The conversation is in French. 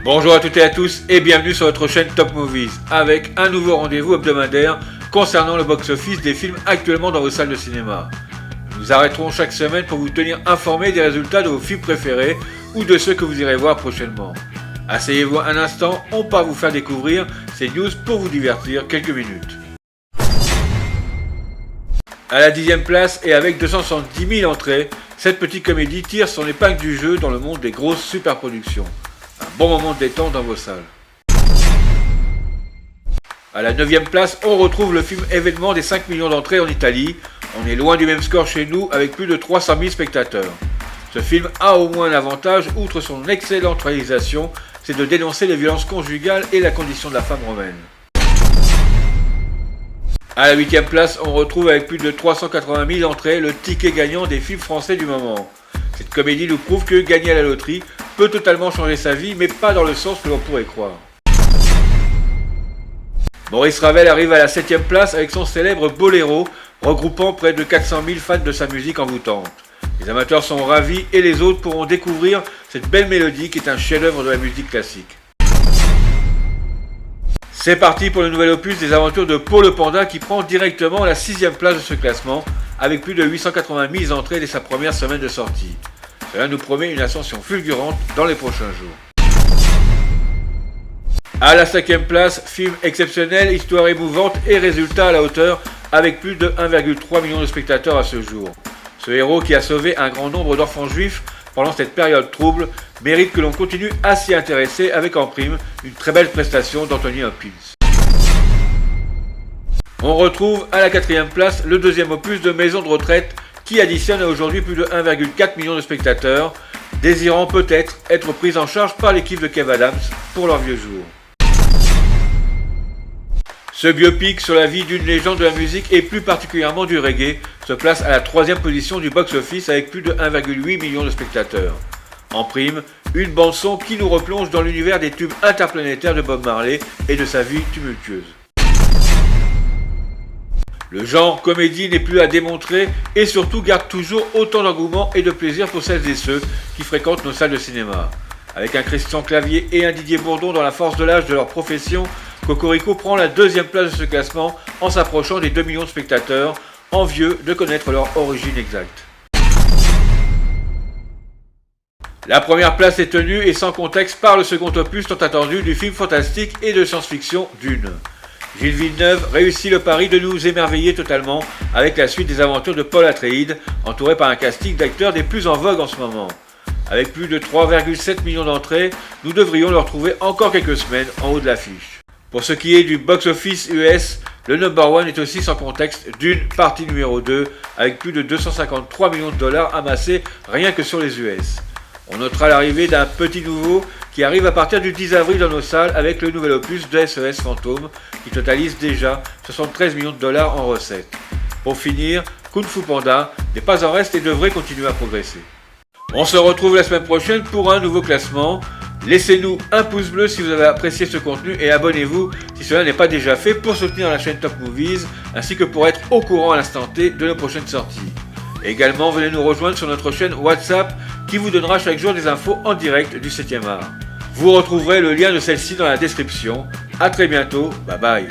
Bonjour à toutes et à tous et bienvenue sur votre chaîne Top Movies avec un nouveau rendez-vous hebdomadaire concernant le box-office des films actuellement dans vos salles de cinéma. Nous nous arrêterons chaque semaine pour vous tenir informés des résultats de vos films préférés ou de ceux que vous irez voir prochainement. Asseyez-vous un instant, on part vous faire découvrir ces news pour vous divertir quelques minutes. À la 10e place et avec 270 000 entrées, cette petite comédie tire son épingle du jeu dans le monde des grosses superproductions. Un bon moment de détente dans vos salles. À la 9e place, on retrouve le film événement des 5 millions d'entrées en Italie. On est loin du même score chez nous avec plus de 300 000 spectateurs. Ce film a au moins un avantage, outre son excellente réalisation, c'est de dénoncer les violences conjugales et la condition de la femme romaine. À la 8e place, on retrouve avec plus de 380 000 entrées le ticket gagnant des films français du moment. Cette comédie nous prouve que gagner à la loterie peut totalement changer sa vie, mais pas dans le sens que l'on pourrait croire. Maurice Ravel arrive à la 7e place avec son célèbre Boléro, regroupant près de 400 000 fans de sa musique envoûtante. Les amateurs sont ravis et les autres pourront découvrir cette belle mélodie qui est un chef-d'œuvre de la musique classique. C'est parti pour le nouvel opus des aventures de Pau le Panda qui prend directement la 6e place de ce classement avec plus de 880 000 entrées dès sa première semaine de sortie. Cela nous promet une ascension fulgurante dans les prochains jours. À la 5e place, film exceptionnel, histoire émouvante et résultat à la hauteur avec plus de 1,3 million de spectateurs à ce jour. Ce héros qui a sauvé un grand nombre d'enfants juifs pendant cette période trouble mérite que l'on continue à s'y intéresser avec en prime une très belle prestation d'Anthony Hopkins. On retrouve à la 4e place le deuxième opus de Maison de retraite qui additionne à aujourd'hui plus de 1,4 million de spectateurs, désirant peut-être être pris en charge par l'équipe de Kev Adams pour leurs vieux jours. Ce biopic sur la vie d'une légende de la musique et plus particulièrement du reggae se place à la 3e position du box-office avec plus de 1,8 million de spectateurs. En prime, une bande-son qui nous replonge dans l'univers des tubes interplanétaires de Bob Marley et de sa vie tumultueuse. Le genre comédie n'est plus à démontrer et surtout garde toujours autant d'engouement et de plaisir pour celles et ceux qui fréquentent nos salles de cinéma. Avec un Christian Clavier et un Didier Bourdon dans la force de l'âge de leur profession, Cocorico prend la 2e place de ce classement en s'approchant des 2 millions de spectateurs, envieux de connaître leur origine exacte. La première place est tenue et sans contexte par le second opus tant attendu du film fantastique et de science-fiction Dune. Gilles Villeneuve réussit le pari de nous émerveiller totalement avec la suite des aventures de Paul Atreides, entouré par un casting d'acteurs des plus en vogue en ce moment. Avec plus de 3,7 millions d'entrées, nous devrions le retrouver encore quelques semaines en haut de l'affiche. Pour ce qui est du box-office US, le number one est aussi sans contexte Dune partie numéro 2 avec plus de 253 millions de dollars amassés rien que sur les US. On notera l'arrivée d'un petit nouveau qui arrive à partir du 10 avril dans nos salles avec le nouvel opus de SES Fantôme qui totalise déjà 73 millions de dollars en recettes. Pour finir, Kung Fu Panda n'est pas en reste et devrait continuer à progresser. On se retrouve la semaine prochaine pour un nouveau classement. Laissez-nous un pouce bleu si vous avez apprécié ce contenu et abonnez-vous si cela n'est pas déjà fait pour soutenir la chaîne Top Movies ainsi que pour être au courant à l'instant T de nos prochaines sorties. Également, venez nous rejoindre sur notre chaîne WhatsApp qui vous donnera chaque jour des infos en direct du 7e art. Vous retrouverez le lien de celle-ci dans la description. A très bientôt, bye bye.